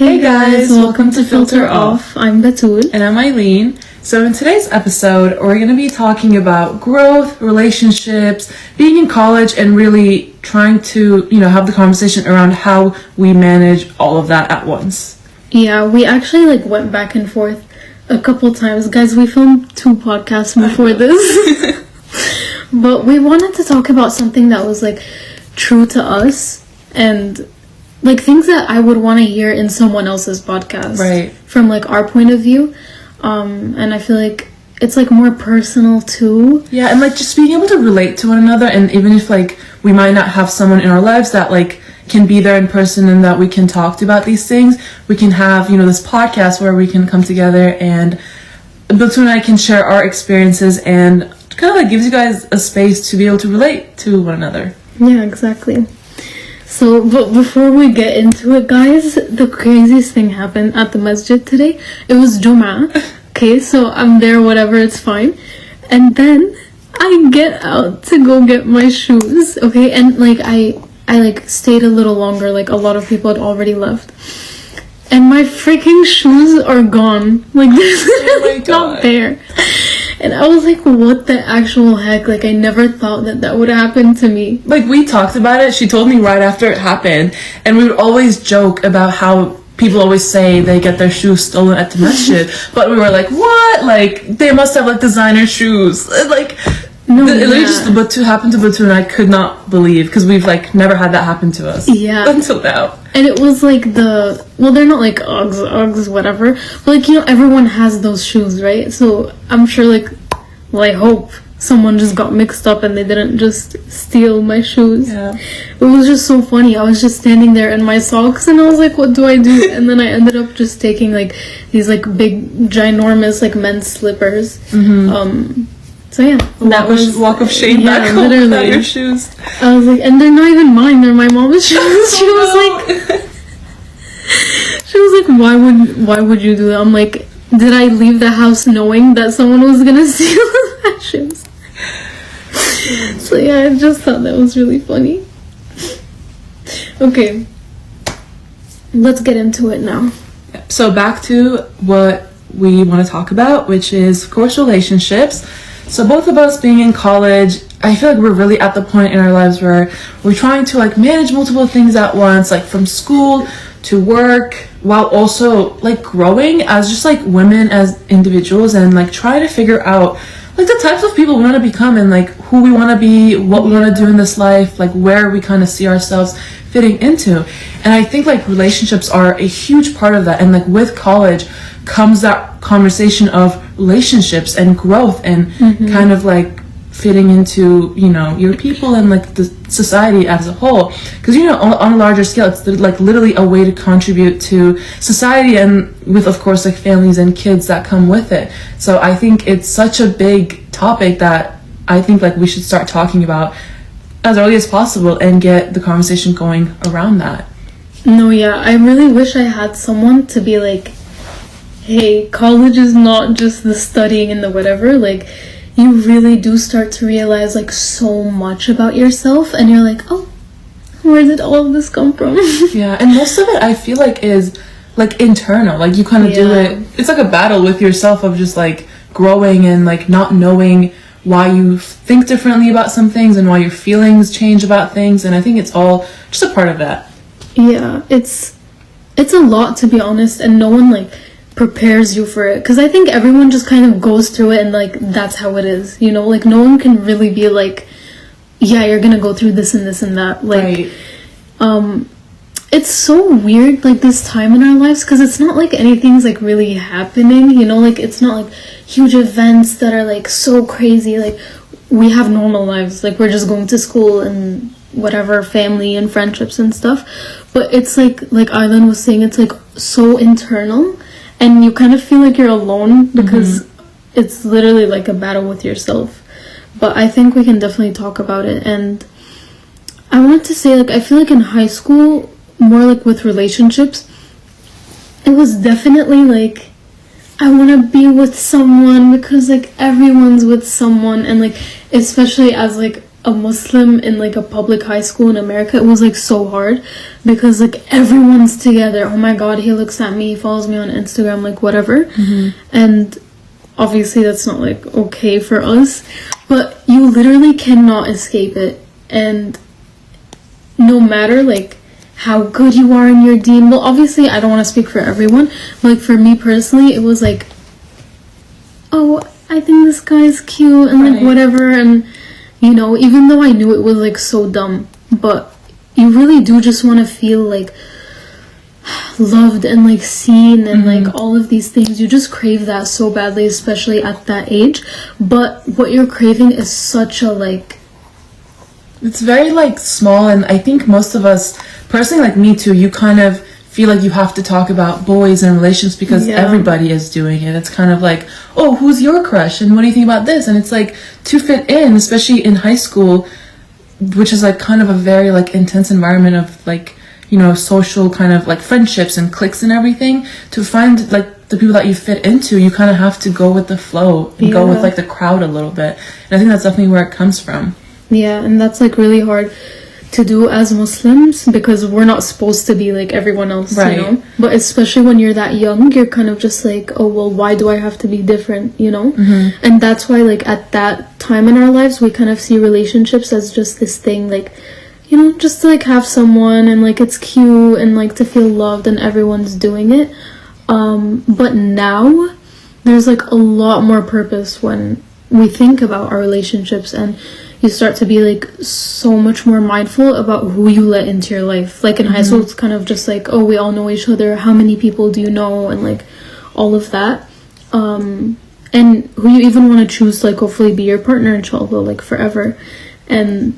Hey guys, welcome to Filter Off. I'm Batul. And I'm Eileen. So in today's episode, we're going to be talking about growth, relationships, being in college, and really trying to, have the conversation around how we manage all of that at once. Yeah, we actually went back and forth a couple times. Guys, we filmed 2 podcasts before this. But we wanted to talk about something that was true to us and things that I would want to hear in someone else's podcast, right? From our point of view, and I feel like it's more personal too. Yeah, and just being able to relate to one another, and even if we might not have someone in our lives that can be there in person and that we can talk to about these things, we can have this podcast where we can come together and Biltu and I can share our experiences and kind of gives you guys a space to be able to relate to one another. Yeah, exactly. So, but before we get into it, guys, the craziest thing happened at the masjid today. It was Jum'ah. Okay, so I'm there, whatever, it's fine. And then I get out to go get my shoes, okay? And, I stayed a little longer. A lot of people had already left. And my freaking shoes are gone. They're not there. And I was what the actual heck? I never thought that would happen to me. We talked about it. She told me right after it happened. And we would always joke about how people always say they get their shoes stolen at the masjid. But we were what? They must have, designer shoes. No, it literally just Batu happened to Batu, and I could not believe, because we've, never had that happen to us. Yeah. Until now. And it was they're not Uggs, whatever. But everyone has those shoes, right? So I'm sure I hope someone just got mixed up and they didn't just steal my shoes. Yeah. It was just so funny. I was just standing there in my socks and I was what do I do? And then I ended up just taking these big ginormous men's slippers. Mm-hmm. So yeah, walk of shame back home without your shoes. I was and they're not even mine, they're my mom's shoes. She was why would you do that? I'm did I leave the house knowing that someone was gonna steal my shoes? So yeah, I just thought that was really funny. Okay, let's get into it now. So back to what we want to talk about, which is, of course, relationships. So both of us being in college, I feel we're really at the point in our lives where we're trying to manage multiple things at once, from school to work, while also growing as just women as individuals, and try to figure out the types of people we want to become, and who we want to be, what we want to do in this life, where we kind of see ourselves fitting into. And I think relationships are a huge part of that, and with college comes that conversation of relationships and growth and kind of fitting into your people and the society as a whole, because on a larger scale it's literally a way to contribute to society, and with of course families and kids that come with it. So I think it's such a big topic that I think we should start talking about as early as possible and get the conversation going around that. No, yeah, I really wish I had someone to be hey, college is not just the studying and the whatever. You really do start to realize so much about yourself, and you're oh, where did all of this come from? Yeah, and most of it I feel is internal. You kind of do it. It's a battle with yourself of just growing and not knowing why you think differently about some things and why your feelings change about things, and I think it's all just a part of that. Yeah, it's a lot, to be honest, and no one prepares you for it, because I think everyone just kind of goes through it and that's how it is, no one can really be yeah, you're gonna go through this and this and that, right. It's so weird this time in our lives, because it's not anything's really happening, it's not huge events that are so crazy. We have normal lives, we're just going to school and whatever, family and friendships and stuff, but it's like Aylan was saying, it's so internal. And you kind of feel you're alone, because it's literally a battle with yourself. But I think we can definitely talk about it. And I wanted to say, I feel in high school, more with relationships, it was definitely I want to be with someone, because everyone's with someone. And especially as a Muslim in like a public high school in America, it was like so hard because like everyone's together. Oh my god, he looks at me, he follows me on Instagram, like whatever. And obviously that's not like okay for us, but you literally cannot escape it. And no matter like how good you are in your deen, well obviously I don't want to speak for everyone, but like for me personally it was like, oh, I think this guy's cute and like whatever, and you know, even though I knew it was like so dumb, but you really do just want to feel like loved and like seen and like all of these things. You just crave that so badly, especially at that age. But what you're craving is such a like, it's very like small, and I think most of us, personally, like me too, you kind of feel like you have to talk about boys and relationships because everybody is doing it. It's kind of like, oh, who's your crush and what do you think about this? And it's like to fit in, especially in high school, which is like kind of a very like intense environment of like, you know, social kind of like friendships and cliques and everything. To find like the people that you fit into, you kind of have to go with the flow and go with like the crowd a little bit. And I think that's definitely where it comes from. Yeah, and that's like really hard to do as Muslims because we're not supposed to be like everyone else, you know? But especially when you're that young, you're kind of just like, oh, well, why do I have to be different, you know? And that's why like at that time in our lives, we kind of see relationships as just this thing, like, you know, just to like have someone and like it's cute and like to feel loved and everyone's doing it. But now there's like a lot more purpose when we think about our relationships, and you start to be like so much more mindful about who you let into your life. Like in high school, it's kind of just like, oh, we all know each other, how many people do you know, and like all of that. And who you even want to choose to like hopefully be your partner, inshallah, like forever. And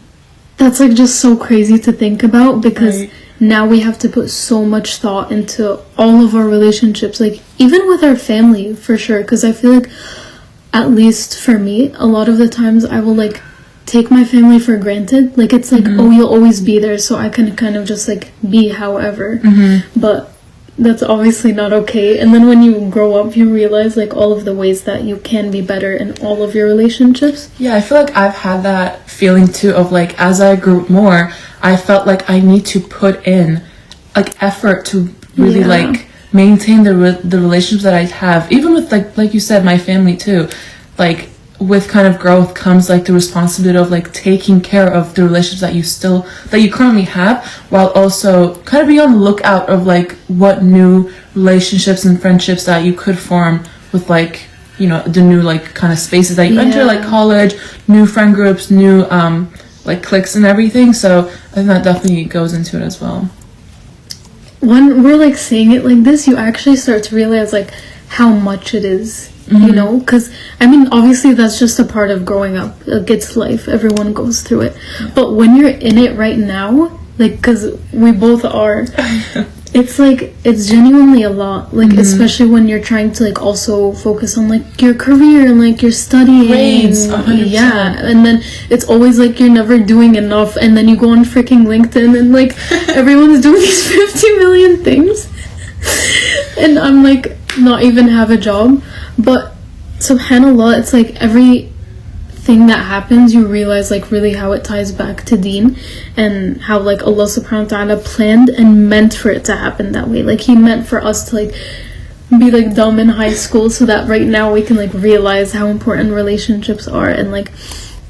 that's like just so crazy to think about because now we have to put so much thought into all of our relationships, like even with our family for sure. Because I feel like, at least for me, a lot of the times I will like take my family for granted. Like it's like, oh, you'll always be there, so I can kind of just like be however. But that's obviously not okay. And then when you grow up, you realize like all of the ways that you can be better in all of your relationships. Yeah, I feel like I've had that feeling too of like, as I grew more, I felt like I need to put in like effort to really like maintain the relationships that I have, even with like you said, my family too. Like with kind of growth comes like the responsibility of like taking care of the relationships that you currently have, while also kind of be on the lookout of like what new relationships and friendships that you could form with like, you know, the new like kind of spaces that you enter, like college, new friend groups, new like cliques and everything. So I think that definitely goes into it as well. When we're like saying it like this, you actually start to realize like how much it is. You know, because I mean obviously that's just a part of growing up. Like it's life, everyone goes through it, but when you're in it right now, like because we both are, it's like it's genuinely a lot, like especially when you're trying to like also focus on like your career and like your studying. Grades, 100%. And then it's always like you're never doing enough, and then you go on freaking LinkedIn and like everyone's doing these 50 million things and I'm like not even have a job. But subhanallah, it's like everything that happens, you realize like really how it ties back to deen, and how like Allah subhanahu wa ta'ala planned and meant for it to happen that way. Like he meant for us to like be like dumb in high school so that right now we can like realize how important relationships are, and like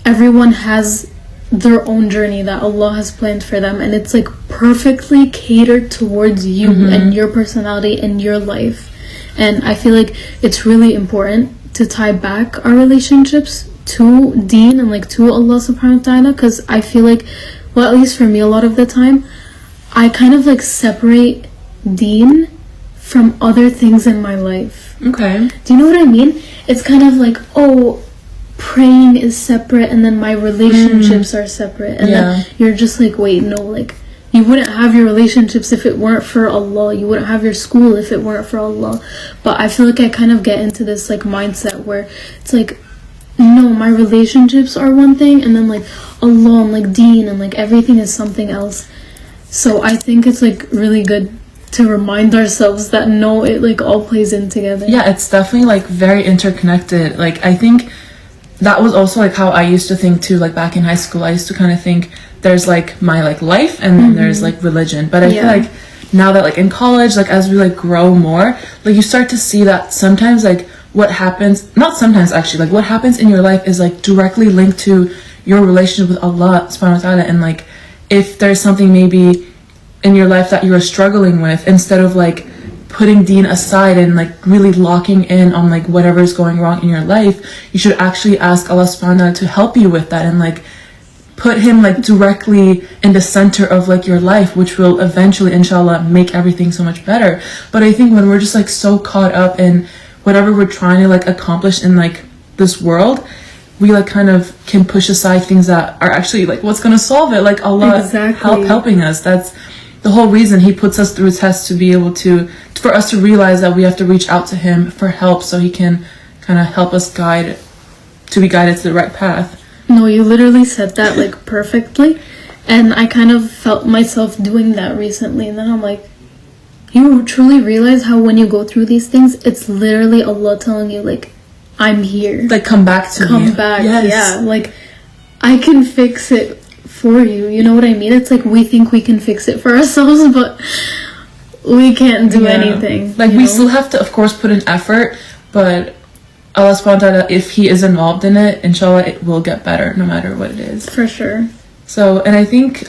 everyone has their own journey that Allah has planned for them, and it's like perfectly catered towards you and your personality and your life. And I feel like it's really important to tie back our relationships to deen and like to Allah subhanahu wa ta'ala, because I feel like, well, at least for me, a lot of the time I kind of like separate deen from other things in my life. Okay. Do you know what I mean? It's kind of like, oh, praying is separate and then my relationships are separate, and then you're just like, wait, no, like you wouldn't have your relationships if it weren't for Allah. You wouldn't have your school if it weren't for Allah. But I feel like I kind of get into this like mindset where it's like, no, my relationships are one thing, and then like Allah and like deen and like everything is something else. So I think it's like really good to remind ourselves that no, it like all plays in together. Yeah, it's definitely like very interconnected. Like I think that was also like how I used to think too, like back in high school. I used to kind of think there's like my like life and then there's like religion, but I feel like now that like in college, like as we like grow more, like you start to see that sometimes like what happens, not sometimes actually, like what happens in your life is like directly linked to your relationship with Allah subhanahu wa ta'ala. And like if there's something maybe in your life that you're struggling with, instead of like putting deen aside and like really locking in on like whatever's going wrong in your life, you should actually ask Allah subhanahu wa ta'ala to help you with that and like put him like directly in the center of like your life, which will eventually inshallah make everything so much better. But I think when we're just like so caught up in whatever we're trying to like accomplish in like this world, we like kind of can push aside things that are actually like what's going to solve it, like Allah helping us. That's the whole reason he puts us through tests, to be able to, for us to realize that we have to reach out to him for help so he can kind of help us be guided to the right path. No, you literally said that like perfectly, and I kind of felt myself doing that recently, and then I'm like, you truly realize how when you go through these things, it's literally Allah telling you like, I'm here, like come back to me. Come back. Yes. Yeah, like I can fix it for you, you know what I mean? It's like we think we can fix it for ourselves, but we can't do anything. Like we still have to of course put in effort, but Allah subhanahu wa ta'ala, if he is involved in it, inshallah it will get better no matter what it is. For sure. So, and I think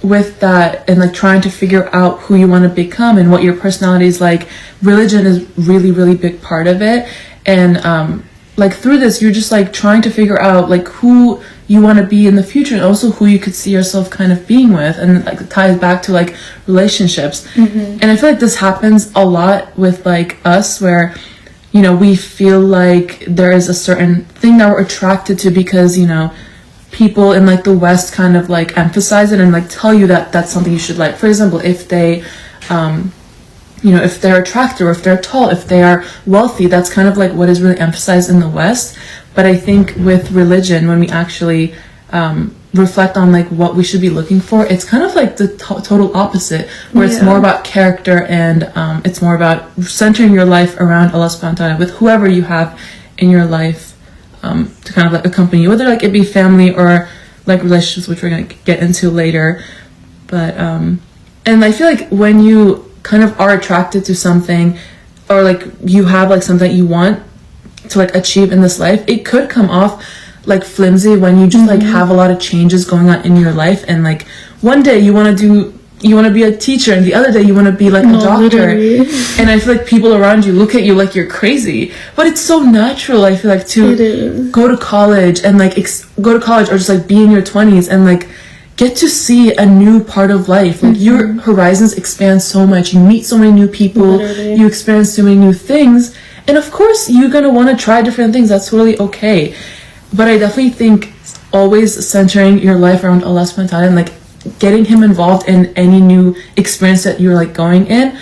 with that and like trying to figure out who you want to become and what your personality is like, religion is really, really big part of it. And like through this, you're just like trying to figure out like who you want to be in the future and also who you could see yourself kind of being with, and like it ties back to like relationships. And I feel like this happens a lot with like us, where you know we feel like there is a certain thing that we're attracted to because you know people in like the West kind of like emphasize it and like tell you that that's something you should like. For example, if they you know, if they're attractive, or if they're tall, if they are wealthy, that's kind of like what is really emphasized in the West. But I think with religion, when we actually reflect on like what we should be looking for, it's kind of like the total opposite, where it's more about character and it's more about centering your life around Allah subhanahu wa ta'ala with whoever you have in your life to kind of like accompany you, whether like it be family or like relationships, which we're going to get into later. But and I feel like when you kind of are attracted to something, or like you have like something that you want to like achieve in this life, it could come off like flimsy when you just like have a lot of changes going on in your life, and like one day you want to be a teacher and the other day you want to be like a doctor, and I feel like people around you look at you like you're crazy, but it's so natural. I feel like to go to college and like go to college or just like be in your 20s and like get to see a new part of life. Like your horizons expand so much, you meet so many new people, you experience so many new things, and of course you're gonna want to try different things. That's totally okay. But I definitely think always centering your life around Allah subhanahu wa ta'ala and like getting him involved in any new experience that you're like going in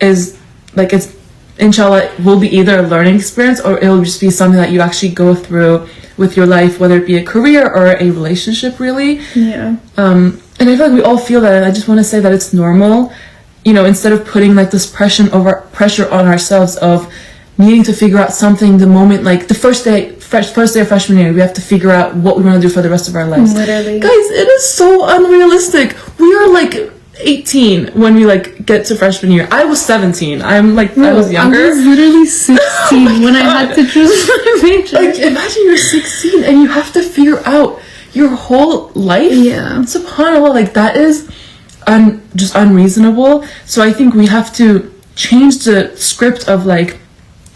is like, it's inshallah will be either a learning experience or it'll just be something that you actually go through with your life, whether it be a career or a relationship, really. And I feel like we all feel that, and I just want to say that it's normal, you know, instead of putting like this pressure on ourselves of needing to figure out something the moment, like the first day of freshman year, we have to figure out what we want to do for the rest of our lives. Literally. Guys, it is so unrealistic. We are like 18 when we like get to freshman year. I was 17. I'm like, I was younger. I was literally 16 when I had to choose my major. Like, imagine you're 16 and you have to figure out your whole life. Yeah. SubhanAllah, like that is just unreasonable. So I think we have to change the script of like,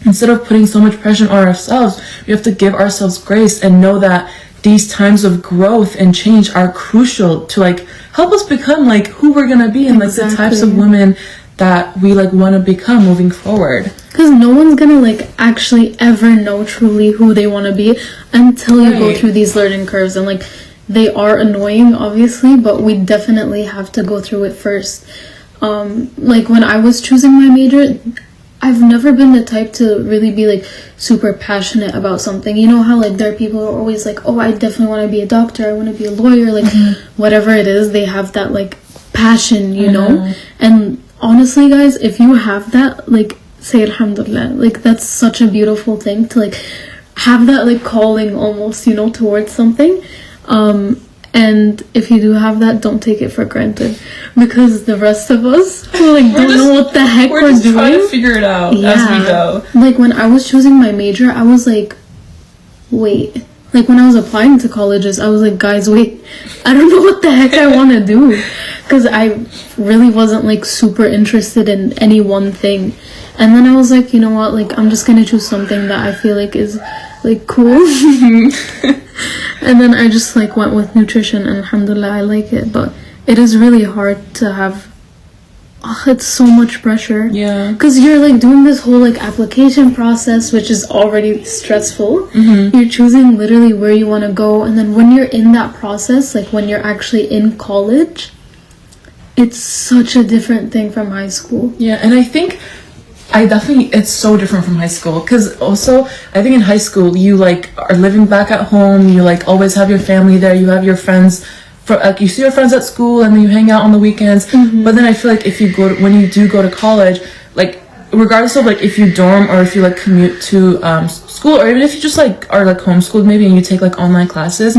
instead of putting so much pressure on ourselves, we have to give ourselves grace and know that these times of growth and change are crucial to like help us become like who we're gonna be and like the types of women that we like want to become moving forward. Because no one's gonna like actually ever know truly who they want to be until you go through these learning curves, and like they are annoying obviously, but we definitely have to go through it first. Like when I was choosing my major, I've never been the type to really be like super passionate about something. You know how like there are people who are always like, oh, I definitely want to be a doctor, I want to be a lawyer, like whatever it is, they have that like passion, you know. And honestly guys, if you have that, like say alhamdulillah, like that's such a beautiful thing to like have that like calling almost, you know, towards something. And if you do have that, don't take it for granted, because the rest of us like don't know what the heck we're just doing. Trying to figure it out as we go. Like when I was choosing my major, I was like, wait. Like when I was applying to colleges, I was like, guys, wait, I don't know what the heck I want to do, because I really wasn't like super interested in any one thing. And then I was like, you know what, like I'm just gonna choose something that I feel like is like cool. And then I just like went with nutrition, and alhamdulillah I like it. But it is really hard to have, it's so much pressure. Yeah, because you're like doing this whole like application process, which is already stressful. You're choosing literally where you want to go, and then when you're in that process, like when you're actually in college, it's such a different thing from high school. Yeah, and I think it's so different from high school, because also I think in high school you like are living back at home, you like always have your family there, you have your friends, for like you see your friends at school and then you hang out on the weekends. But then I feel like if you when you do go to college, like regardless of like if you dorm or if you like commute to school, or even if you just like are like homeschooled maybe and you take like online classes,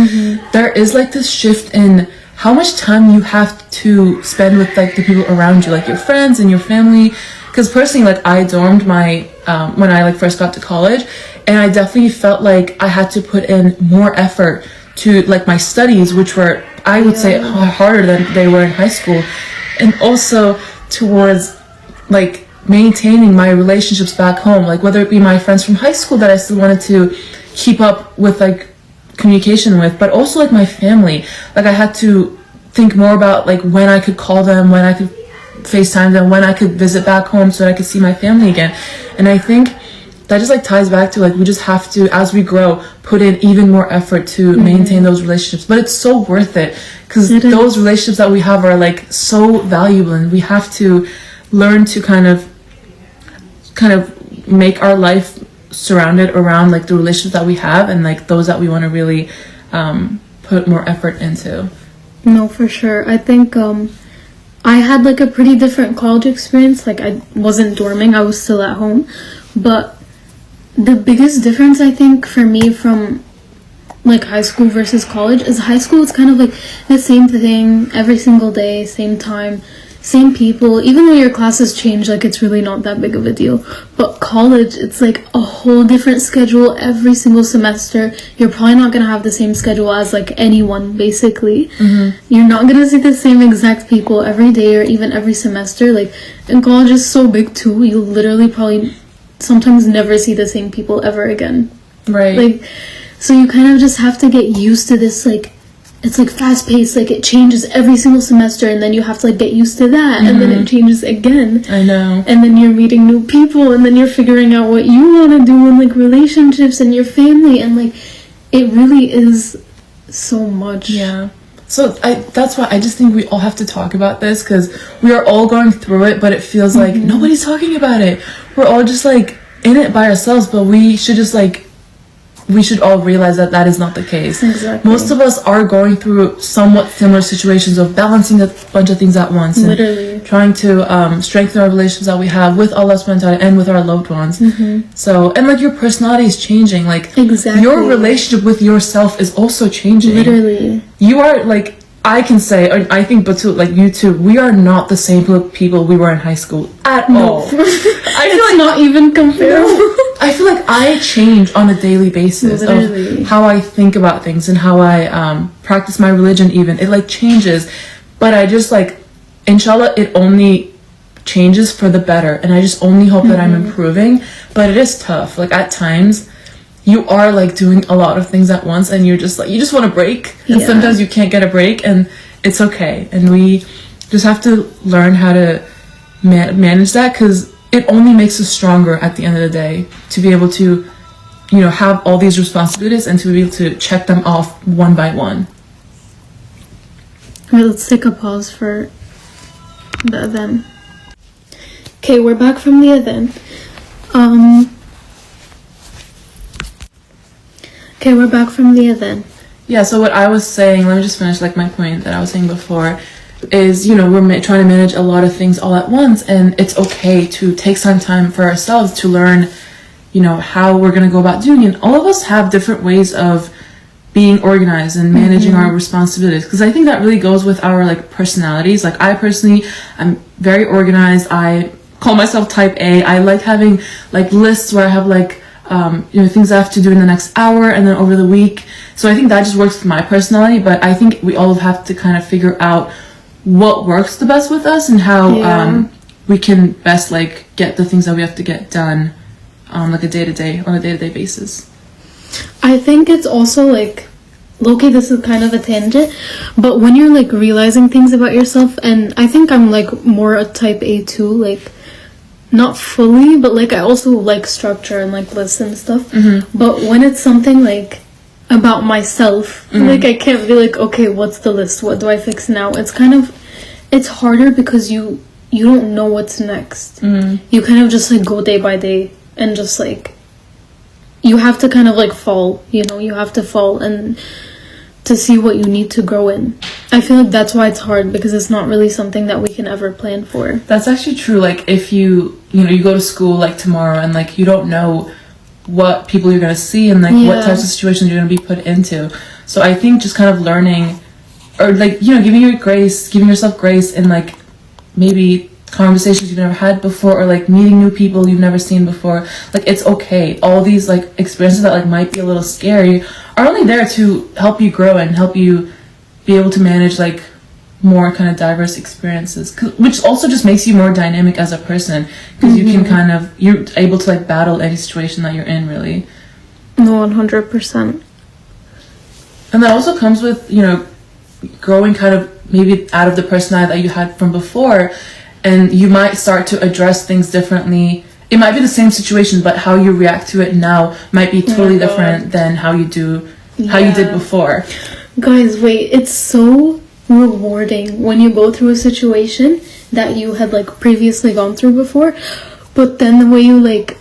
there is like this shift in how much time you have to spend with like the people around you, like your friends and your family. Because personally, like I dormed my when I like first got to college, and I definitely felt like I had to put in more effort to like my studies, which were, I would say, harder than they were in high school, and also towards like maintaining my relationships back home, like whether it be my friends from high school that I still wanted to keep up with like communication with, but also like my family. Like I had to think more about like when I could call them, when I could FaceTime them, when I could visit back home so that I could see my family again. And I think that just like ties back to like we just have to, as we grow, put in even more effort to maintain those relationships. But it's so worth it, because those relationships that we have are like so valuable, and we have to learn to kind of make our life surrounded around like the relationships that we have, and like those that we want to really put more effort into. No, for sure. I think I had like a pretty different college experience. Like I wasn't dorming, I was still at home. But the biggest difference I think for me from like high school versus college is high school, it's kind of like the same thing every single day, same time, same people. Even though your classes change, like it's really not that big of a deal. But college, it's like a whole different schedule every single semester. You're probably not gonna have the same schedule as like anyone, basically. You're not gonna see the same exact people every day or even every semester. Like, and college is so big too, you literally probably sometimes never see the same people ever again. Right. Like, so you kind of just have to get used to this, like, it's like fast paced, like it changes every single semester, and then you have to like get used to that, and then it changes again. I know. And then you're meeting new people, and then you're figuring out what you want to do in like relationships and your family, and like it really is so much. Yeah. So that's why I just think we all have to talk about this, because we are all going through it, but it feels like nobody's talking about it. We're all just like in it by ourselves, but we should just like, we should all realize that that is not the case. Exactly. Most of us are going through somewhat similar situations of balancing a bunch of things at once, and Literally. trying to strengthen our relationships that we have with Allah subhanahu wa ta'ala and with our loved ones. So, and like your personality is changing, like Exactly. your relationship with yourself is also changing. Literally. You are like, I can say, I think Batu, like you too, we are not the same people we were in high school at all. I feel like not even comparable. I feel like I change on a daily basis Literally. of how I think about things and how I practice my religion even. It like changes, but I just like, inshallah, it only changes for the better, and I just only hope that I'm improving. But it is tough. Like at times, you are like doing a lot of things at once, and you're just like, you just want to break, and sometimes you can't get a break, and it's okay. And we just have to learn how to manage that, because it only makes us stronger at the end of the day to be able to, you know, have all these responsibilities and to be able to check them off one by one. Alright, let's take a pause for the adhan. Okay, we're back from the adhan. Okay, we're back from the adhan. Yeah, so what I was saying, let me just finish like my point that I was saying before, is, you know, we're trying to manage a lot of things all at once, and it's okay to take some time for ourselves to learn, how we're going to go about doing it. All of us have different ways of being organized and managing our responsibilities, because I think that really goes with our like personalities. Like I personally, I'm very organized. I call myself type A. I like having like lists where I have like things I have to do in the next hour and then over the week. So I think that just works with my personality, but I think we all have to kind of figure out what works the best with us and how we can best like get the things that we have to get done on a day-to-day basis. I think it's also like, okay, this is kind of a tangent, but when you're like realizing things about yourself, and I think I'm like more a type A too, like not fully, but like I also like structure and like lists and stuff. But when it's something like about myself, like I can't be like, okay, what's the list? What do I fix now? It's harder because you don't know what's next. You kind of just like go day by day and just like you have to kind of like fall, you have to fall and to see what you need to grow in. I feel like that's why it's hard, because it's not really something that we can ever plan for. That's actually true. Like if you go to school like tomorrow and like you don't know what people you're going to see and like what types of situations you're going to be put into. So I think just kind of learning or like, giving yourself grace in like maybe conversations you've never had before, or like meeting new people you've never seen before. Like it's okay. All these like experiences that like might be a little scary are only there to help you grow and help you be able to manage like more kind of diverse experiences, which also just makes you more dynamic as a person, because you can you're able to like battle any situation that you're in, really. No, 100%. And that also comes with growing kind of maybe out of the personality that you had from before, and you might start to address things differently. It might be the same situation, but how you react to it now might be totally different than how you did before. Guys, wait, it's so rewarding when you go through a situation that you had like previously gone through before, but then the way you like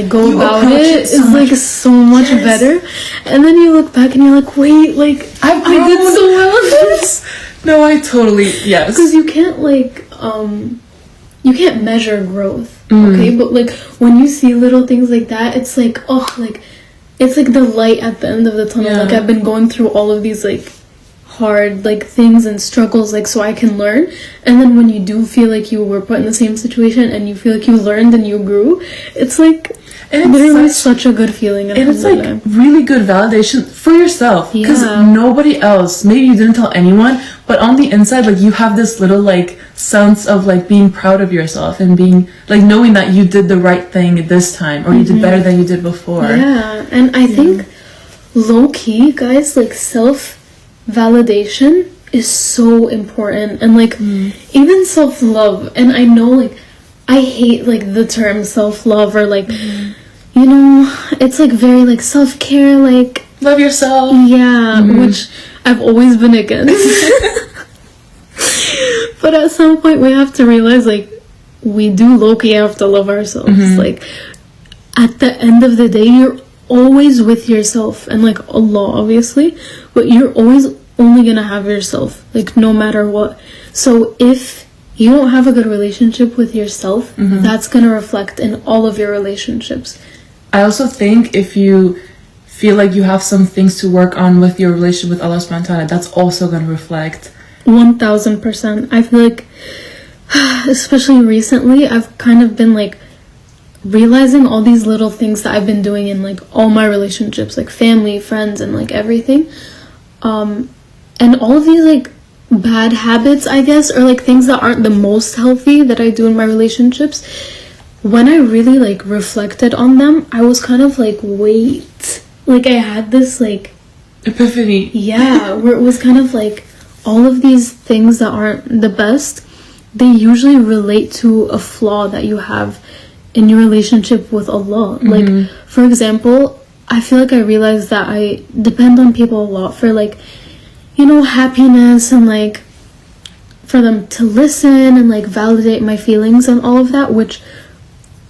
go about it is like so much better, and then you look back and you're like, wait, like I did so well in this. No, I totally, yes. Because you can't like you can't measure growth, okay? But like when you see little things like that, it's like, it's like the light at the end of the tunnel. Like I've been going through all of these like hard like things and struggles, like so I can learn. And then when you do feel like you were put in the same situation and you feel like you learned and you grew, it's like literally such a good feeling. And it's like really good validation for yourself, because nobody else, maybe you didn't tell anyone, but on the inside like you have this little like sense of like being proud of yourself and being like knowing that you did the right thing this time, or you did better than you did before. And I think low-key, guys, like self-validation is so important, and like even self-love. And I know like I hate like the term self-love, or like it's like very like self-care, like love yourself, which I've always been against. But at some point we have to realize like we do low-key have to love ourselves. Like at the end of the day, you're always with yourself, and like Allah obviously, but you're always only gonna have yourself, like no matter what. So if you don't have a good relationship with yourself, that's gonna reflect in all of your relationships. I also think if you feel like you have some things to work on with your relationship with Allah subhanahu wa ta'ala, that's also gonna reflect. 1000%. I feel like especially recently I've kind of been like realizing all these little things that I've been doing in like all my relationships, like family, friends, and like everything, and all of these like bad habits, I guess, or like things that aren't the most healthy that I do in my relationships. When I really like reflected on them, I was kind of like, wait, like I had this like epiphany, where it was kind of like all of these things that aren't the best, they usually relate to a flaw that you have in your relationship with Allah. Like for example, I feel like I realized that I depend on people a lot for like happiness, and like for them to listen and like validate my feelings and all of that, which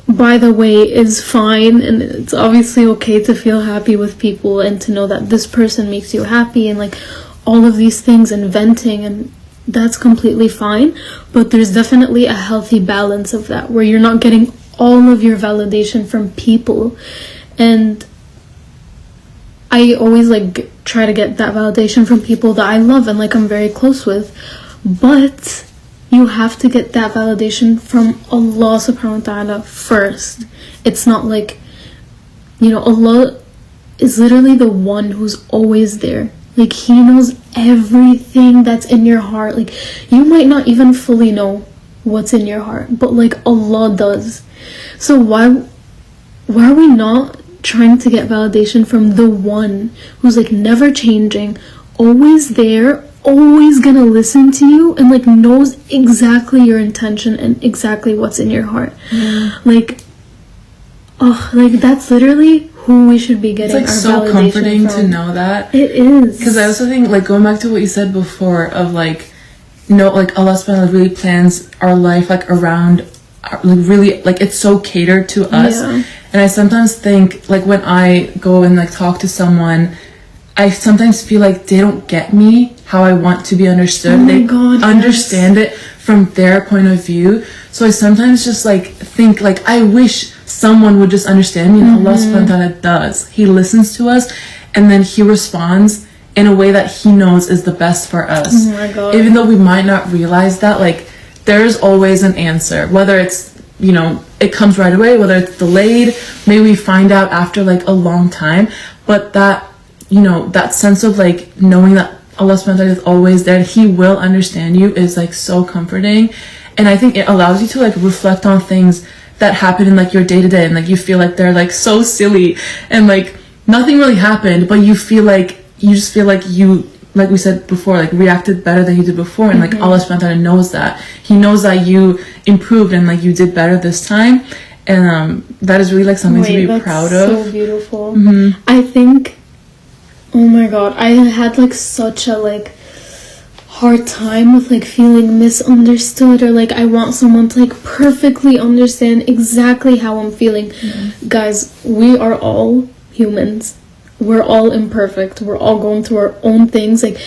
by the way is fine, and it's obviously okay to feel happy with people and to know that this person makes you happy and like all of these things, and venting, and that's completely fine. But there's definitely a healthy balance of that, where you're not getting all of your validation from people. And I always like try to get that validation from people that I love and like I'm very close with. But you have to get that validation from Allah subhanahu wa ta'ala first. It's not like, you know, Allah is literally the one who's always there. Like, he knows everything that's in your heart. Like, you might not even fully know what's in your heart, but like Allah does. So why are we not trying to get validation from the one who's like never changing, always there, always gonna listen to you, and like knows exactly your intention and exactly what's in your heart? Like, oh, like that's literally who we should be getting. It's like our so validation comforting from. to know that. It is. Because I also think, like, going back to what you said before of like, no, like Allah subhanahu wa ta'ala really plans our life like around like really, like, it's so catered to us. Yeah. And I sometimes think, like, when I go and like talk to someone, I sometimes feel like they don't get me how I want to be understood. Oh my they God, understand it from their point of view. So I sometimes just like think like, I wish someone would just understand me, and Allah subhanahu wa ta'ala does. He listens to us, and then he responds in a way that he knows is the best for us. Oh my God. Even though we might not realize that, like, there's always an answer, whether it's, you know, it comes right away, whether it's delayed, maybe we find out after like a long time. But that, you know, that sense of like knowing that Allah subhanahu wa ta'ala is always there, he will understand you, is like so comforting. And I think it allows you to like reflect on things that happen in like your day-to-day, and like you feel like they're like so silly and like nothing really happened, but you feel like you just feel like you, like we said before, like reacted better than you did before. And like Allah subhanahu wa ta'ala knows that. He knows that you improved and like you did better this time. And that is really like something to be proud of. So beautiful. I think, oh my God, I had like such a like hard time with like feeling misunderstood, or like I want someone to like perfectly understand exactly how I'm feeling. Guys, we are all humans. We're all imperfect. We're all going through our own things, like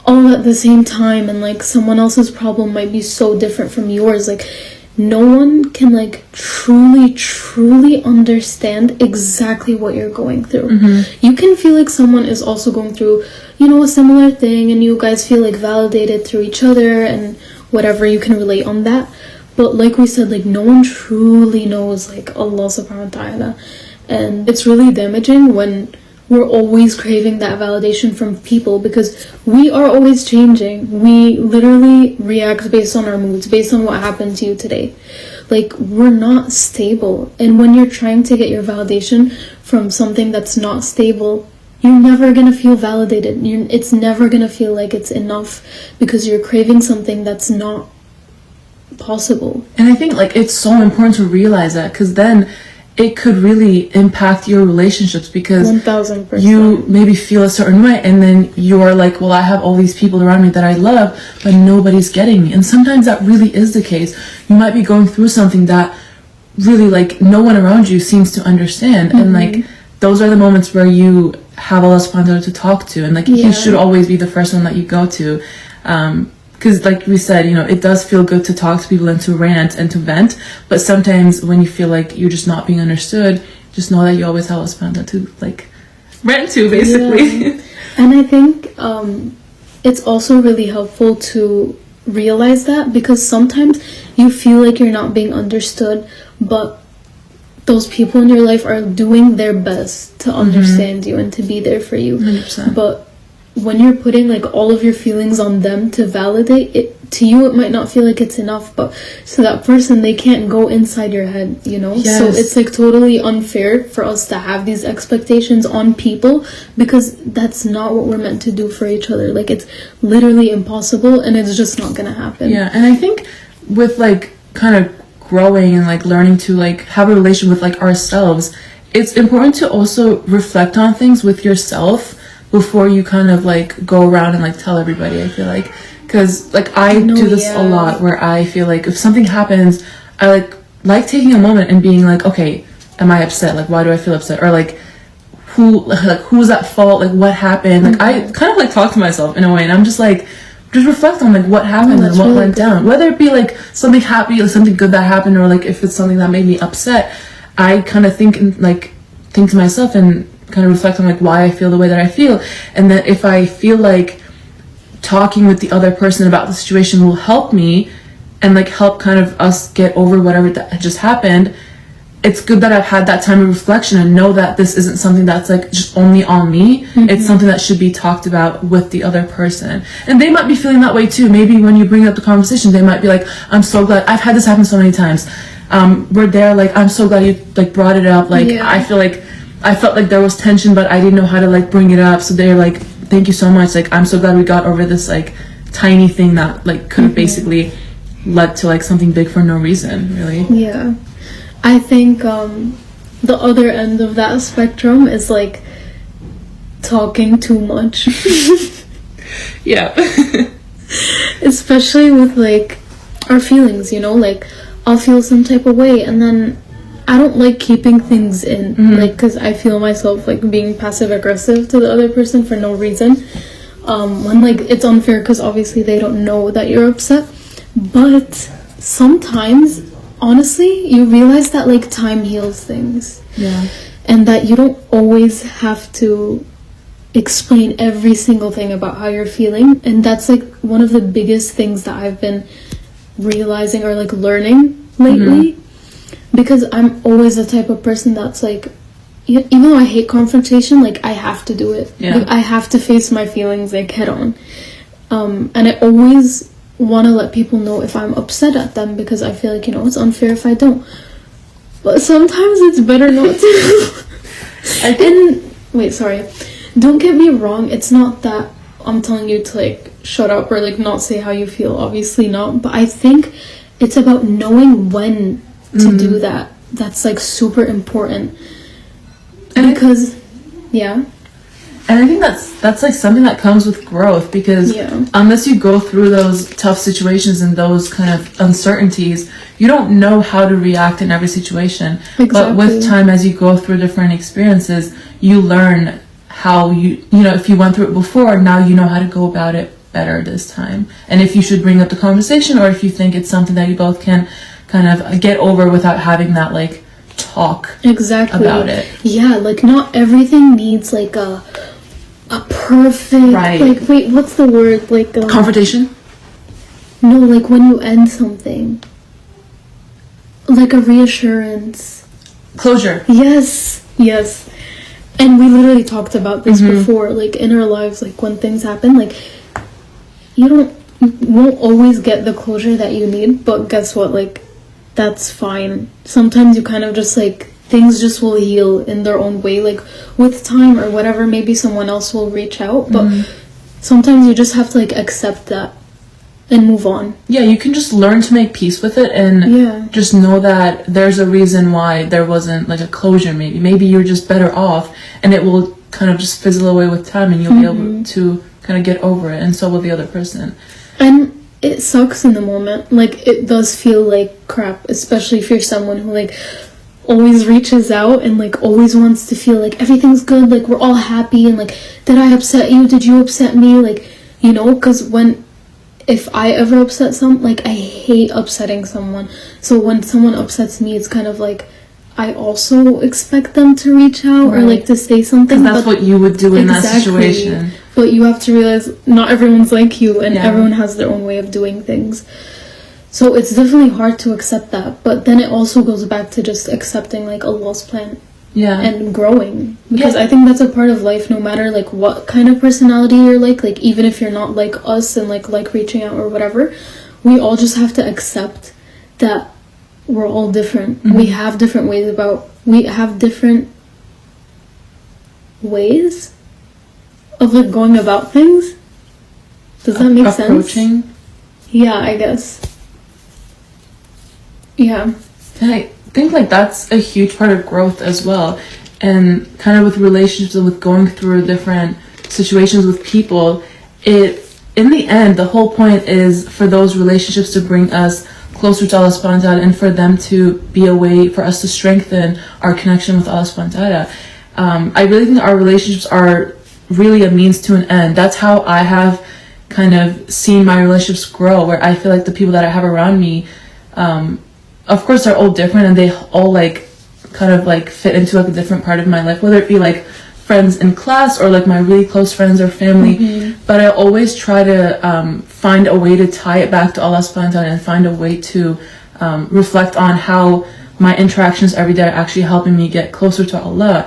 all at the same time, and like someone else's problem might be so different from yours. Like, no one can like truly understand exactly what you're going through. You can feel like someone is also going through, you know, a similar thing, and you guys feel like validated through each other and whatever, you can relate on that. But like we said, like no one truly knows like Allah subhanahu wa ta'ala. And it's really damaging when we're always craving that validation from people, because we are always changing. We literally react based on our moods, based on what happened to you today. Like, we're not stable. And when you're trying to get your validation from something that's not stable, you're never gonna feel validated. It's never gonna feel like it's enough, because you're craving something that's not possible. And I think like it's so important to realize that, because then it could really impact your relationships, because 1000%. you maybe feel a certain way, and then you're like, well, I have all these people around me that I love, but nobody's getting me. And sometimes that really is the case. You might be going through something that really like no one around you seems to understand. And like those are the moments where you have Allah subhanahu wa ta'ala to talk to, and like he should always be the first one that you go to. Because like we said, you know, it does feel good to talk to people and to rant and to vent, but sometimes when you feel like you're just not being understood, just know that you always have Allah subhanahu wa ta'ala to like rant to, basically. And I think it's also really helpful to realize that, because sometimes you feel like you're not being understood, but those people in your life are doing their best to understand you and to be there for you. 100%. But when you're putting like all of your feelings on them to validate it, to you it might not feel like it's enough, but to that person, they can't go inside your head, you know? Yes. So it's like totally unfair for us to have these expectations on people, because that's not what we're meant to do for each other. Like, it's literally impossible, and it's just not gonna happen. Yeah, and I think with like kind of growing and like learning to like have a relation with like ourselves, it's important to also reflect on things with yourself before you kind of like go around and like tell everybody. I feel like, because like I do this a lot, where I feel like if something happens, I like taking a moment and being like, okay, am I upset? Like, why do I feel upset? Or like, who's at fault? Like, what happened? Like, I kind of like talk to myself in a way, and I'm just like, just reflect on like what happened and what really went down. Whether it be like something happy or something good that happened, or like if it's something that made me upset, I kind of think to myself and kind of reflect on like why I feel the way that I feel. And that if I feel like talking with the other person about the situation will help me and like help kind of us get over whatever that just happened, it's good that I've had that time of reflection and know that this isn't something that's like just only on me. It's something that should be talked about with the other person. And they might be feeling that way too. Maybe when you bring up the conversation, they might be like, I'm so glad, I've had this happen so many times. We're there, like, I'm so glad you like brought it up. Like, yeah. I felt like there was tension, but I didn't know how to like bring it up. So they're like, thank you so much. Like, I'm so glad we got over this like tiny thing that like could have basically led to like something big for no reason, really. Yeah. I think the other end of that spectrum is like talking too much. Yeah. Especially with like our feelings, you know, like I'll feel some type of way and then I don't like keeping things in, like, because I feel myself like being passive aggressive to the other person for no reason, when like it's unfair because obviously they don't know that you're upset. But sometimes honestly you realize that like time heals things, and that you don't always have to explain every single thing about how you're feeling. And that's like one of the biggest things that I've been realizing or like learning lately, because I'm always the type of person that's like, even though I hate confrontation, like I have to do it. Like, I have to face my feelings like head on, and I always want to let people know if I'm upset at them, because I feel like, you know, it's unfair if I don't. But sometimes it's better not to. And wait, sorry, don't get me wrong, it's not that I'm telling you to like shut up or like not say how you feel, obviously not, but I think it's about knowing when to do that. That's like super important. And because and I think that's like something that comes with growth, because unless you go through those tough situations and those kind of uncertainties, you don't know how to react in every situation. But with time, as you go through different experiences, you learn how you know, if you went through it before, now you know how to go about it better this time. And if you should bring up the conversation, or if you think it's something that you both can kind of get over without having that like talk about it. Yeah, like not everything needs like a perfect like, wait, what's the word, like confrontation? No, like when you end something, like a reassurance, closure. Yes. And we literally talked about this before, like in our lives, like when things happen, like you won't always get the closure that you need, but guess what, like that's fine. Sometimes you kind of just like, things just will heal in their own way, like with time or whatever. Maybe someone else will reach out, but sometimes you just have to like accept that and move on. Yeah, you can just learn to make peace with it, and just know that there's a reason why there wasn't like a closure. Maybe you're just better off, and it will kind of just fizzle away with time, and you'll be able to kind of get over it, and so will the other person. And it sucks in the moment, like it does feel like crap, especially if you're someone who like always reaches out and like always wants to feel like everything's good, like we're all happy, and like, did I upset you, did you upset me, like, you know, because if I ever upset like I hate upsetting someone, so when someone upsets me, it's kind of like I also expect them to reach out or like to say something, because that's what you would do in that situation. But you have to realize not everyone's like you, and everyone has their own way of doing things. So it's definitely hard to accept that, but then it also goes back to just accepting like a lost plant and growing, because I think that's a part of life, no matter like what kind of personality you're like even if you're not like us and like reaching out or whatever, we all just have to accept that we're all different. We have different ways of like going about things. Does that make sense? Yeah, I guess. Yeah. And I think like that's a huge part of growth as well, and kind of with relationships and with going through different situations with people, in the end, the whole point is for those relationships to bring us closer to Allah subhanahu wa ta'ala, and for them to be a way for us to strengthen our connection with Allah subhanahu wa ta'ala. I really think our relationships are really a means to an end. That's how I have kind of seen my relationships grow, where I feel like the people that I have around me, of course they're all different and they all like kind of like fit into like a different part of my life, whether it be like friends in class or like my really close friends or family. But I always try to find a way to tie it back to Allah subhanahu wa ta'ala and find a way to reflect on how my interactions every day are actually helping me get closer to Allah.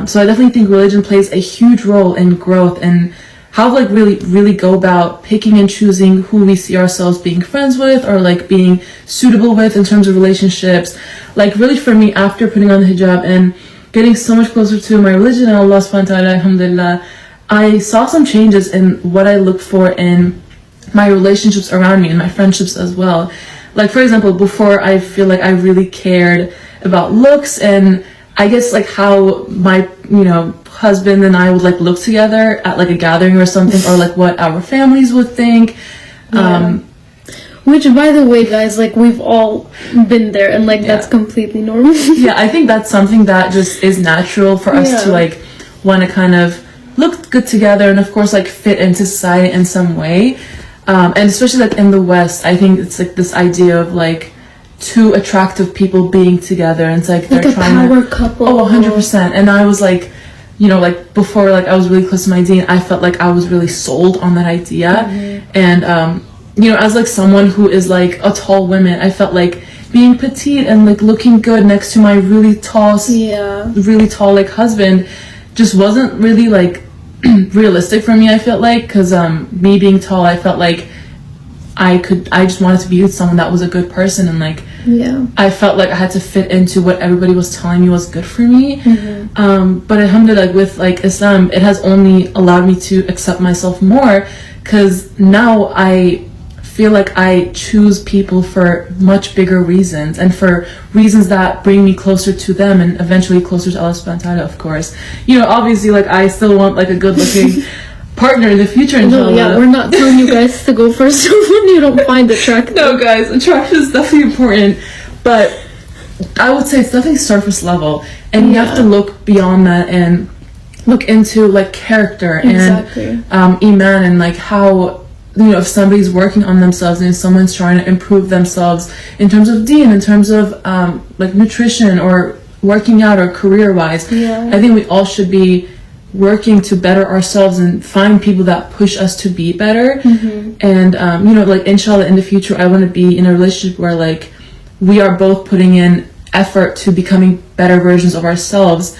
So I definitely think religion plays a huge role in growth and how to like really go about picking and choosing who we see ourselves being friends with or like being suitable with in terms of relationships. Like really for me, after putting on the hijab and getting so much closer to my religion and Allah subhanahu wa ta'ala, alhamdulillah, I saw some changes in what I look for in my relationships around me and my friendships as well. Like for example, before I feel like I really cared about looks and I guess like how my, you know, husband and I would like look together at like a gathering or something, or like what our families would think. Which, by the way, guys, like we've all been there, and like that's completely normal. Yeah, I think that's something that just is natural for us to like want to kind of look good together, and of course like fit into society in some way. And especially like in the West, I think it's like this idea of like two attractive people being together, and it's like they're like a trying power to couple. 100%. And I was like, you know, like before like I was really close to my deen, I felt like I was really sold on that idea. And you know, as like someone who is like a tall woman, I felt like being petite and like looking good next to my really tall like husband just wasn't really like realistic for me. I felt like, because me being tall, I felt like I just wanted to be with someone that was a good person, and like I felt like I had to fit into what everybody was telling me was good for me. But alhamdulillah, like with like Islam, it has only allowed me to accept myself more, because now I feel like I choose people for much bigger reasons, and for reasons that bring me closer to them and eventually closer to Allah subhanahu wa ta'ala, of course. You know, obviously like I still want like a good looking partner in the future, inshallah. No, yeah, we're not telling you guys to go for someone you don't find attractive. No, guys, attraction is definitely important, but I would say it's definitely surface level, and you have to look beyond that and look into like character and iman, and like how, you know, if somebody's working on themselves and if someone's trying to improve themselves in terms of deen, in terms of like nutrition or working out or career wise, I think we all should be working to better ourselves and find people that push us to be better. And you know, like inshallah in the future I want to be in a relationship where like we are both putting in effort to becoming better versions of ourselves,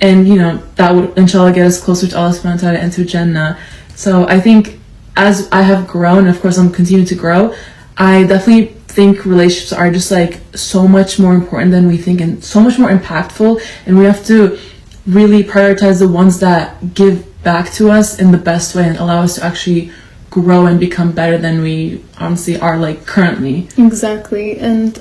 and you know, that would inshallah get us closer to Allah subhanahu wa ta'ala and to Jannah. So I think as I have grown, and of course I'm continuing to grow, I definitely think relationships are just like so much more important than we think, and so much more impactful, and we have to really prioritize the ones that give back to us in the best way and allow us to actually grow and become better than we honestly are like currently. Exactly. And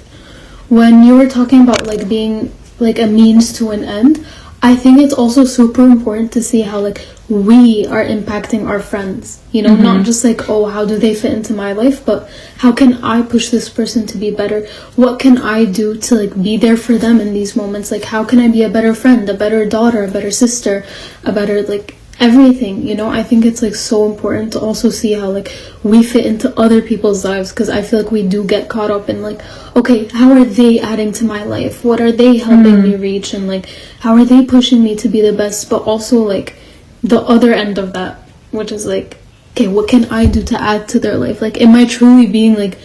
when you were talking about like being like a means to an end, I think it's also super important to see how like we are impacting our friends, you know, not just like, oh, how do they fit into my life, but how can I push this person to be better? What can I do to like be there for them in these moments? Like, how can I be a better friend, a better daughter, a better sister, a better like everything, you know? I think it's like so important to also see how like we fit into other people's lives, because I feel like we do get caught up in like, okay, how are they adding to my life? What are they helping me reach? And like, how are they pushing me to be the best? But also like the other end of that, which is like, okay, what can I do to add to their life? Like, am I truly being like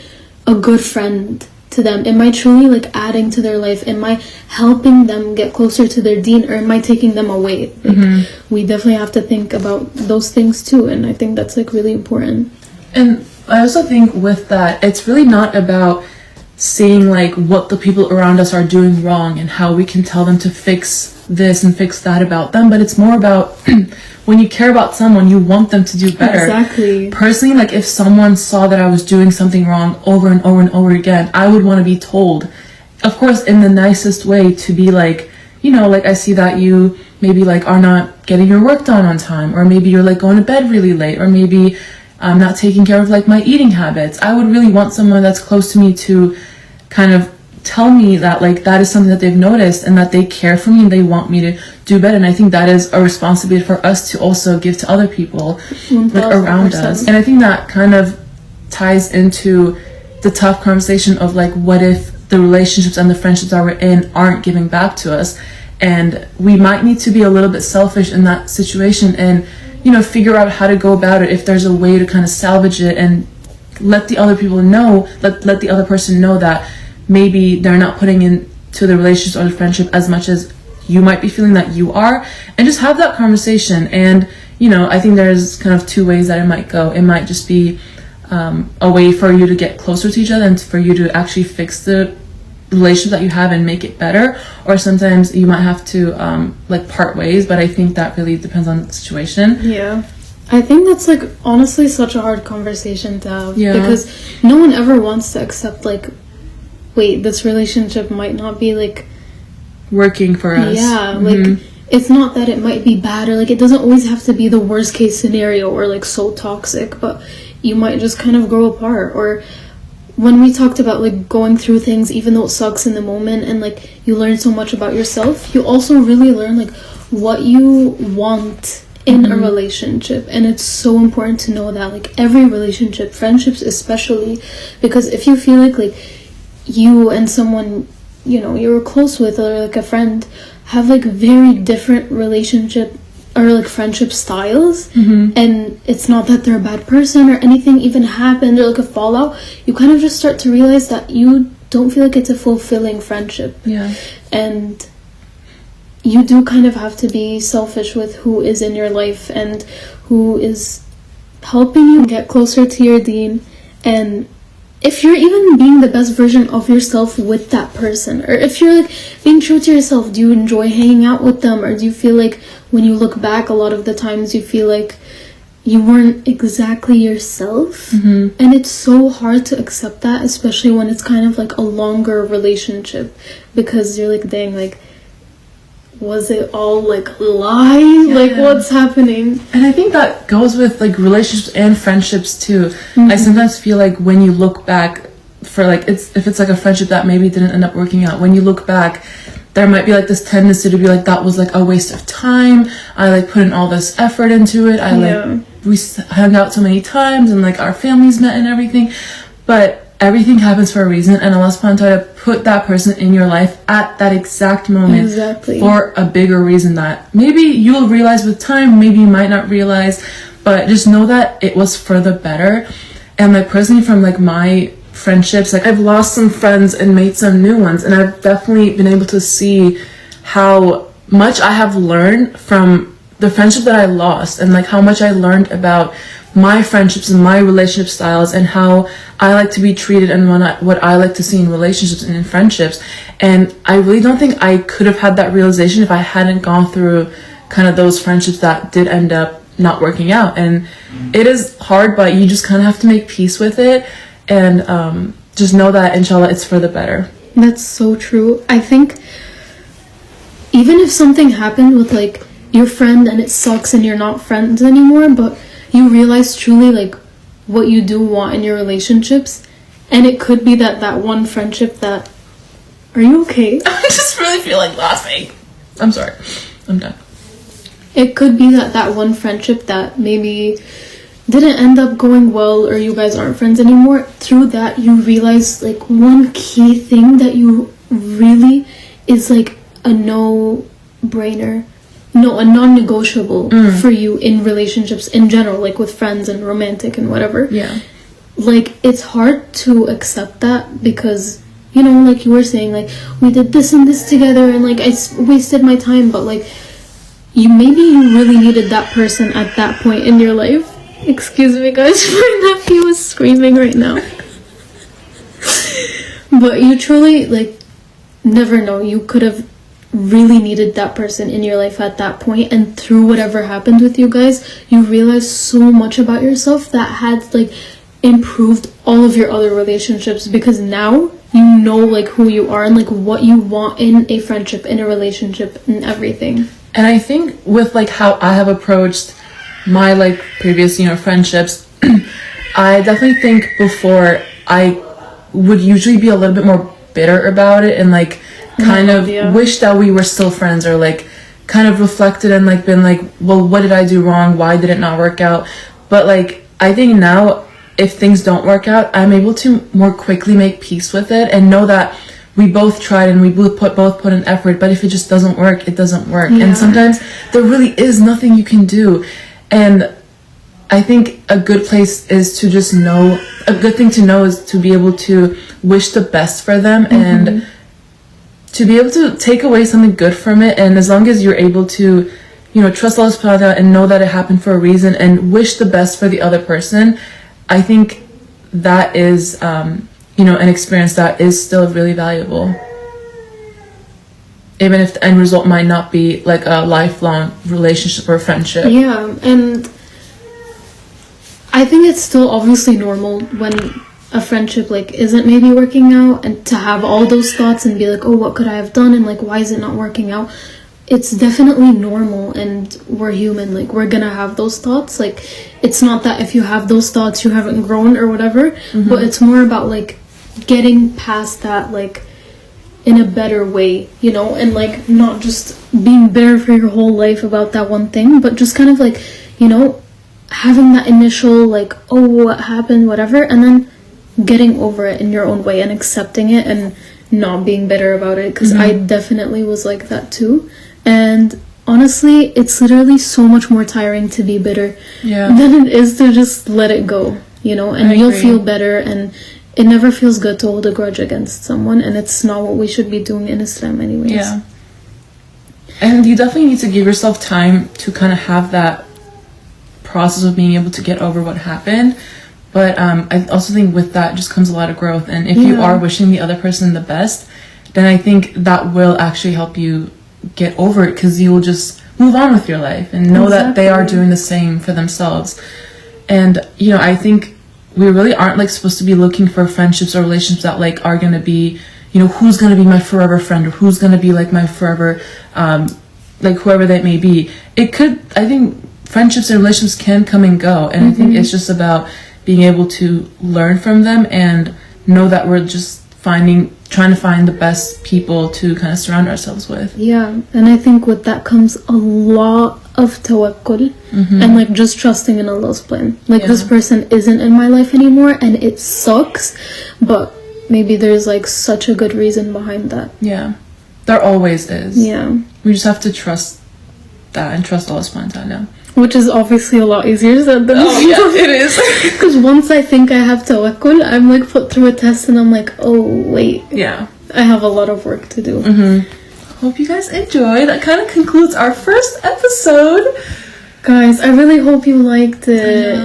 a good friend to them? Am I truly like adding to their life? Am I helping them get closer to their deen, or am I taking them away? Like, we definitely have to think about those things too, and I think that's like really important. And I also think with that, it's really not about seeing like what the people around us are doing wrong and how we can tell them to fix this and fix that about them, but it's more about when you care about someone, you want them to do better. Exactly. Personally, like if someone saw that I was doing something wrong over and over and over again, I would want to be told, of course in the nicest way, to be like, you know, like I see that you maybe like are not getting your work done on time, or maybe you're like going to bed really late, or maybe I'm not taking care of like my eating habits. I would really want someone that's close to me to kind of tell me that like that is something that they've noticed and that they care for me and they want me to do better. And I think that is a responsibility for us to also give to other people like around us. And I think that kind of ties into the tough conversation of like, what if the relationships and the friendships that we're in aren't giving back to us? And we might need to be a little bit selfish in that situation and, you know, figure out how to go about it, if there's a way to kind of salvage it and let the other people know, let the other person know that maybe they're not putting into the relationship or the friendship as much as you might be feeling that you are, and just have that conversation. And, you know, I think there's kind of two ways that it might go. It might just be a way for you to get closer to each other and for you to actually fix the relationship that you have and make it better, or sometimes you might have to like part ways. But I think that really depends on the situation. Yeah, I think that's like honestly such a hard conversation to have, because no one ever wants to accept like, wait, this relationship might not be like working for us. Like it's not that it might be bad, or like it doesn't always have to be the worst case scenario or like so toxic, but you might just kind of grow apart. Or when we talked about like going through things, even though it sucks in the moment and like you learn so much about yourself, you also really learn like what you want in a relationship. And it's so important to know that like every relationship, friendships especially, because if you feel like you and someone, you know, you're close with, or like a friend, have like very different relationship or like friendship styles, and it's not that they're a bad person or anything even happened or like a fallout, you kind of just start to realize that you don't feel like it's a fulfilling friendship. And you do kind of have to be selfish with who is in your life and who is helping you get closer to your deen. And if you're even being the best version of yourself with that person, or if you're like being true to yourself, do you enjoy hanging out with them? Or do you feel like when you look back, a lot of the times you feel like you weren't exactly yourself? And it's so hard to accept that, especially when it's kind of like a longer relationship, because you're like, dang, like, was it all like a lie? Like, what's happening? And I think that goes with like relationships and friendships too. I sometimes feel like when you look back for like, if it's like a friendship that maybe didn't end up working out, when you look back, there might be like this tendency to be like, that was like a waste of time. I like put in all this effort into it. We hung out so many times and like our families met and everything. But everything happens for a reason, and Allah subhanahu wa ta'ala put that person in your life at that exact moment for a bigger reason that maybe you'll realize with time, maybe you might not realize, but just know that it was for the better. And like personally, from like my friendships, like I've lost some friends and made some new ones, and I've definitely been able to see how much I have learned from the friendship that I lost, and like how much I learned about my friendships and my relationship styles and how I like to be treated and what I like to see in relationships and in friendships. And I really don't think I could have had that realization if I hadn't gone through kind of those friendships that did end up not working out. And it is hard, but you just kind of have to make peace with it and just know that inshallah it's for the better. That's so true. I think even if something happened with like your friend and it sucks and you're not friends anymore, but you realize truly like what you do want in your relationships, and it could be that one friendship that... Are you okay? I just really feel like laughing. I'm sorry. I'm done. It could be that one friendship that maybe didn't end up going well, or you guys aren't friends anymore. Through that, you realize like one key thing that you really is like a no-brainer. No, a non-negotiable for you in relationships in general, like with friends and romantic and whatever. Like, it's hard to accept that because, you know, like you were saying, like, we did this and this together and, like, I wasted my time. But, like, maybe you really needed that person at that point in your life. Excuse me, guys, my nephew is screaming right now. But you truly, like, never know. You could have really needed that person in your life at that point, and through whatever happened with you guys, you realized so much about yourself that had like improved all of your other relationships, because now you know like who you are and like what you want in a friendship, in a relationship, and everything. And I think with like how I have approached my like previous, you know, friendships, I definitely think before I would usually be a little bit more bitter about it and like kind of wish that we were still friends, or like kind of reflected and like been like, well, what did I do wrong? Why did it not work out? But like, I think now if things don't work out, I'm able to more quickly make peace with it and know that we both tried and we both put an effort, but if it just doesn't work, it doesn't work. And sometimes there really is nothing you can do. And I think a good place is to just know, a good thing to know is to be able to wish the best for them and to be able to take away something good from it. And as long as you're able to, you know, trust Allah subhanahu wa ta'ala and know that it happened for a reason and wish the best for the other person, I think that is, you know, an experience that is still really valuable. Even if the end result might not be like a lifelong relationship or friendship. Yeah, and I think it's still obviously normal when a friendship like isn't maybe working out, and to have all those thoughts and be like, oh, what could I have done, and like, why is it not working out? It's definitely normal, and we're human, like we're gonna have those thoughts. Like, it's not that if you have those thoughts you haven't grown or whatever, but it's more about like getting past that, like in a better way, you know, and like not just being bitter for your whole life about that one thing, but just kind of like, you know, having that initial like, oh, what happened, whatever, and then getting over it in your own way and accepting it and not being bitter about it, because I definitely was like that too. And honestly, it's literally so much more tiring to be bitter than it is to just let it go, you know, and you'll feel better. And it never feels good to hold a grudge against someone, and it's not what we should be doing in Islam anyways. Yeah. And you definitely need to give yourself time to kind of have that process of being able to get over what happened. But I also think with that just comes a lot of growth. And if you are wishing the other person the best, then I think that will actually help you get over it, because you will just move on with your life and know that they are doing the same for themselves. And, you know, I think we really aren't like supposed to be looking for friendships or relationships that like are going to be, you know, who's going to be my forever friend, or who's going to be like my forever, like whoever that may be. It could, I think friendships and relationships can come and go. And I think it's just about being able to learn from them and know that we're just trying to find the best people to kind of surround ourselves with. Yeah, and I think with that comes a lot of tawakkul and like just trusting in Allah's plan. Like this person isn't in my life anymore and it sucks, but maybe there's like such a good reason behind that. Yeah, there always is. Yeah, we just have to trust that and trust Allah subhanahu wa ta'ala. Which is obviously a lot easier said than oh yeah, it is. Because once I think I have tawakkul, I'm like put through a test and I'm like, oh wait, yeah, I have a lot of work to do. Hope you guys enjoyed. That kind of concludes our first episode. Guys, I really hope you liked it.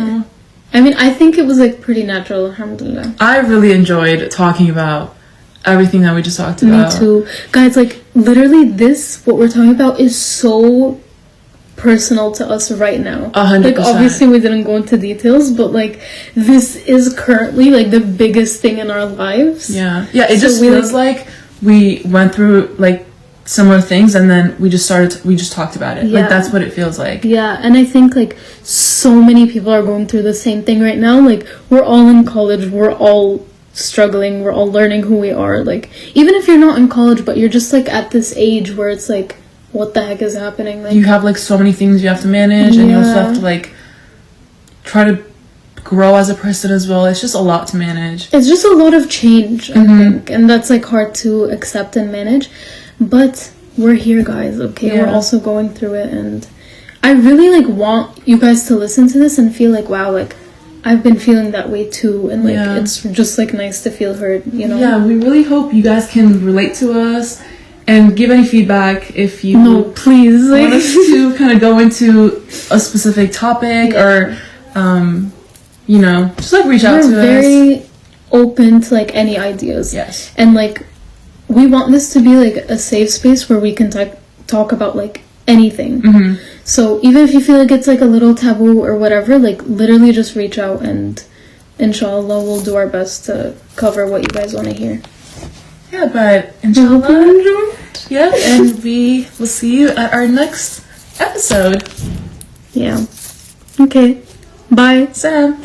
I mean, I think it was like pretty natural, alhamdulillah. I really enjoyed talking about everything that we just talked about. Me too. Guys, like literally this, what we're talking about is so personal to us right now. 100%. Like obviously we didn't go into details, but like this is currently like the biggest thing in our lives. Yeah, it just feels like we went through like similar things and then we just talked about it. Like that's what it feels like. Yeah, and I think like so many people are going through the same thing right now. Like we're all in college, we're all struggling, we're all learning who we are. Like even if you're not in college but you're just like at this age where it's like, what the heck is happening? Like, you have like so many things you have to manage and you also have to like try to grow as a person as well. It's just a lot to manage. It's just a lot of change, I think, and that's like hard to accept and manage, but we're here, guys. Okay, we're also going through it, and I really like want you guys to listen to this and feel like, wow, like I've been feeling that way too, and like it's just like nice to feel heard, you know. Yeah, we really hope you guys can relate to us and give any feedback if you want us to kind of go into a specific topic or, you know, just like reach out to us. We're very open to like any ideas. Yes. And like we want this to be like a safe space where we can talk about like anything. So even if you feel like it's like a little taboo or whatever, like literally just reach out and inshallah we'll do our best to cover what you guys want to hear. Yeah, but inshallah, and we will see you at our next episode. Yeah. Okay. Bye. Sam.